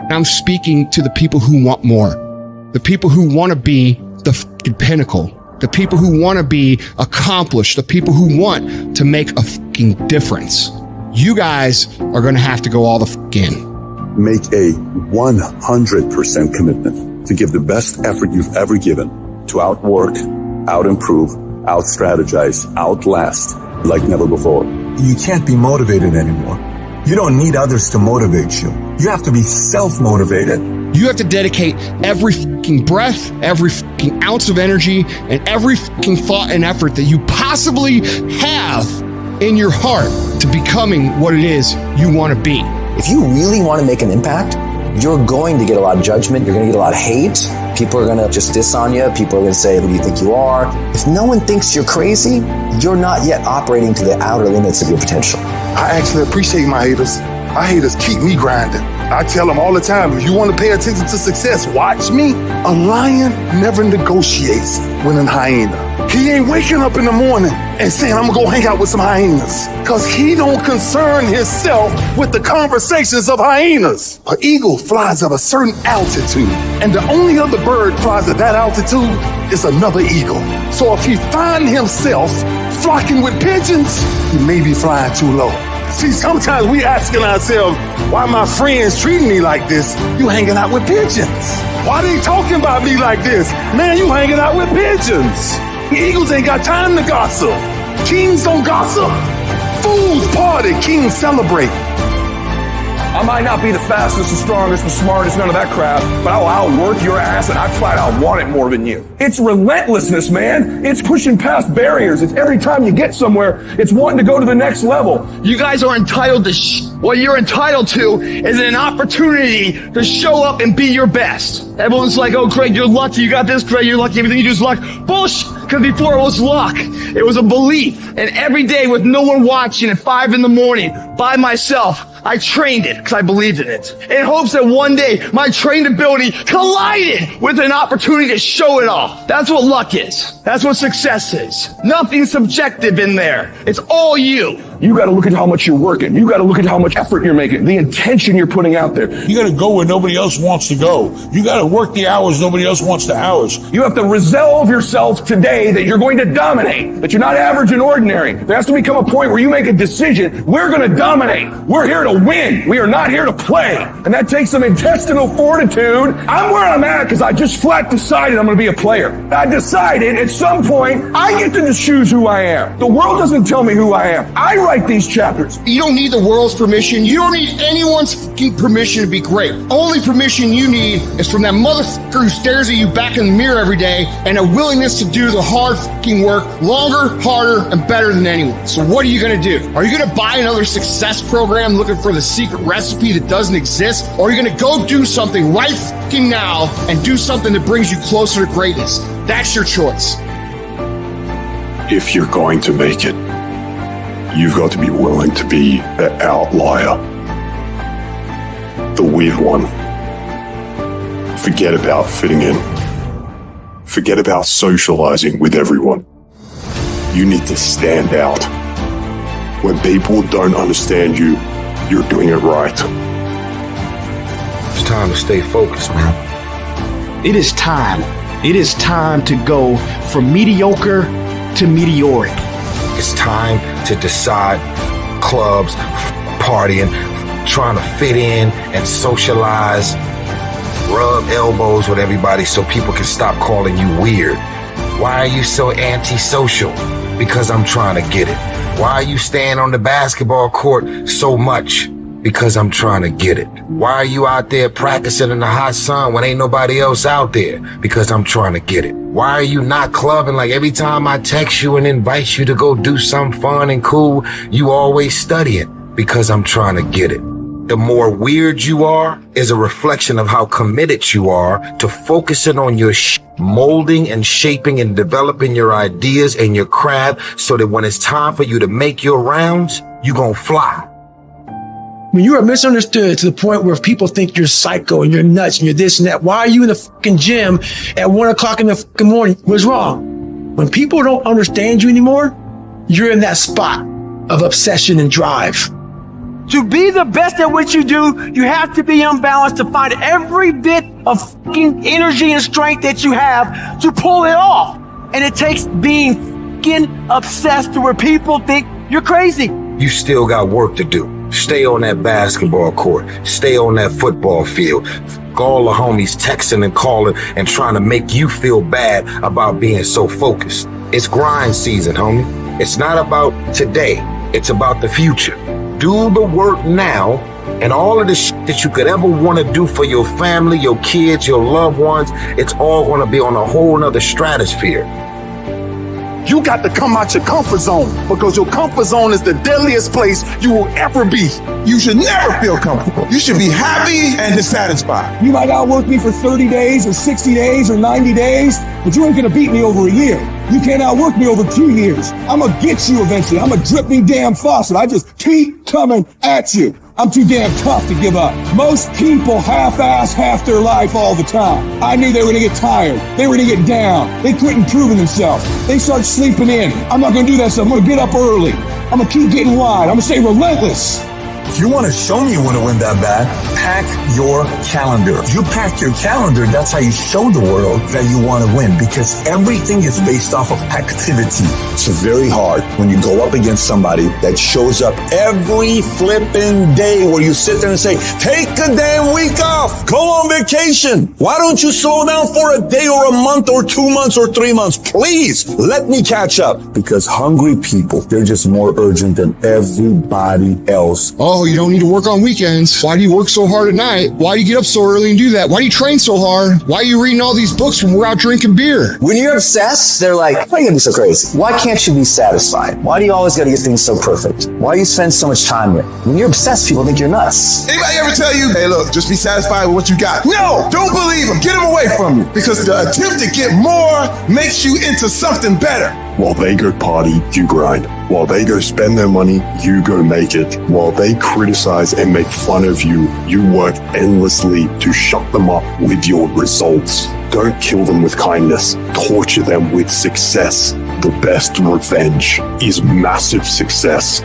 I'm speaking to the people who want more, the people who want to be the fucking pinnacle, the people who want to be accomplished, the people who want to make a fucking difference. You guys are going to have to go all the fuck in. Make a 100% commitment to give the best effort you've ever given to outwork, out-improve, out-strategize, outlast like never before. You can't be motivated anymore. You don't need others to motivate you. You have to be self-motivated. You have to dedicate every fucking breath, every fucking ounce of energy, and every fucking thought and effort that you possibly have in your heart to becoming what it is you want to be. If you really want to make an impact, you're going to get a lot of judgment. You're going to get a lot of hate. People are going to just diss on you. People are going to say, who do you think you are? If no one thinks you're crazy, you're not yet operating to the outer limits of your potential. I actually appreciate my haters. My haters keep me grinding. I tell them all the time, if you want to pay attention to success, watch me. A lion never negotiates with a hyena. He ain't waking up in the morning and saying, I'm gonna go hang out with some hyenas. Cause he don't concern himself with the conversations of hyenas. An eagle flies at a certain altitude, and the only other bird flies at that altitude is another eagle. So if he finds himself flocking with pigeons, he may be flying too low. See, sometimes we asking ourselves, why my friends treating me like this? You hanging out with pigeons. Why they talking about me like this? Man, you hanging out with pigeons. Eagles ain't got time to gossip. Kings don't gossip. Fools party, kings celebrate. I might not be the fastest, the strongest, the smartest, none of that crap, but I'll outwork your ass and I flat out want it more than you. It's relentlessness, man. It's pushing past barriers. It's every time you get somewhere, it's wanting to go to the next level. You guys are entitled to what you're entitled to is an opportunity to show up and be your best. Everyone's like, oh, Greg, you're lucky. You got this, Greg, you're lucky. Everything you do is luck. Bullshit. Because before it was luck, it was a belief. And every day with no one watching at 5 a.m, by myself, I trained it because I believed in it. In hopes that one day my trained ability collided with an opportunity to show it off. That's what luck is. That's what success is. Nothing subjective in there. It's all you. You got to look at how much you're working. You got to look at how much effort you're making, the intention you're putting out there. You got to go where nobody else wants to go. You got to work the hours nobody else wants the hours. You have to resolve yourself today that you're going to dominate, that you're not average and ordinary. There has to become a point where you make a decision. We're going to dominate. We're here to win. We are not here to play. And that takes some intestinal fortitude. I'm where I'm at because I just flat decided I'm going to be a player. I decided at some point I get to choose who I am. The world doesn't tell me who I am. I write these chapters. You don't need the world's permission. You don't need anyone's fucking permission to be great. Only permission you need is from that motherfucker who stares at you back in the mirror every day and a willingness to do the hard fucking work longer, harder, and better than anyone. So what are you going to do? Are you going to buy another success program looking for the secret recipe that doesn't exist? Or are you going to go do something right fucking now and do something that brings you closer to greatness? That's your choice. If you're going to make it, you've got to be willing to be the outlier, the weird one. Forget about fitting in. Forget about socializing with everyone. You need to stand out. When people don't understand you, you're doing it right. It's time to stay focused, man. It is time. It is time to go from mediocre to meteoric. It's time to decide clubs, partying, trying to fit in and socialize, rub elbows with everybody so people can stop calling you weird. Why are you so antisocial? Because I'm trying to get it. Why are you staying on the basketball court so much? Because I'm trying to get it. Why are you out there practicing in the hot sun when ain't nobody else out there? Because I'm trying to get it. Why are you not clubbing like every time I text you and invite you to go do something fun and cool, you always studying? Because I'm trying to get it. The more weird you are is a reflection of how committed you are to focusing on your molding and shaping and developing your ideas and your craft so that when it's time for you to make your rounds, you gonna fly. When you are misunderstood to the point where people think you're psycho and you're nuts and you're this and that, why are you in the fucking gym at 1 o'clock in the fucking morning? What's wrong? When people don't understand you anymore, you're in that spot of obsession and drive. To be the best at what you do, you have to be unbalanced to find every bit of fucking energy and strength that you have to pull it off. And it takes being fucking obsessed to where people think you're crazy. You still got work to do. Stay on that basketball court. Stay on that football field. All the homies texting and calling and trying to make you feel bad about being so focused. It's grind season, homie. It's not about today. It's about the future. Do the work now, and all of the shit that you could ever want to do for your family, your kids, your loved ones, it's all going to be on a whole nother stratosphere. You got to come out your comfort zone, because your comfort zone is the deadliest place you will ever be. You should never feel comfortable. You should be happy and dissatisfied. You might outwork me for 30 days or 60 days or 90 days, but you ain't gonna beat me over a year. You can't outwork me over 2 years. I'm gonna get you eventually. I'm a dripping damn faucet. I just keep coming at you. I'm too damn tough to give up. Most people half-ass half their life all the time. I knew they were gonna get tired. They were gonna get down. They quit improving themselves. They start sleeping in. I'm not gonna do that stuff. I'm gonna get up early. I'm gonna keep getting wide. I'm gonna stay relentless. If you want to show me you want to win that bad, pack your calendar. If you pack your calendar, that's how you show the world that you want to win, because everything is based off of activity. It's very hard when you go up against somebody that shows up every flipping day where you sit there and say, take a damn week off, go on vacation. Why don't you slow down for a day or a month or 2 months or 3 months? Please let me catch up, because hungry people, they're just more urgent than everybody else. Oh, you don't need to work on weekends. Why do you work so hard at night? Why do you get up so early and do that? Why do you train so hard? Why are you reading all these books when we're out drinking beer? When you're obsessed, they're like, why are you gonna be so crazy? Why can't you be satisfied? Why do you always gotta get things so perfect? Why do you spend so much time with? When you're obsessed, people think you're nuts. Anybody ever tell you, hey, look, just be satisfied with what you got? No, don't believe them. Get them away from you, because the attempt to get more makes you into something better. While they go party, you grind. While they go spend their money, you go make it. While they criticize and make fun of you, you work endlessly to shut them up with your results. Don't kill them with kindness. Torture them with success. The best revenge is massive success.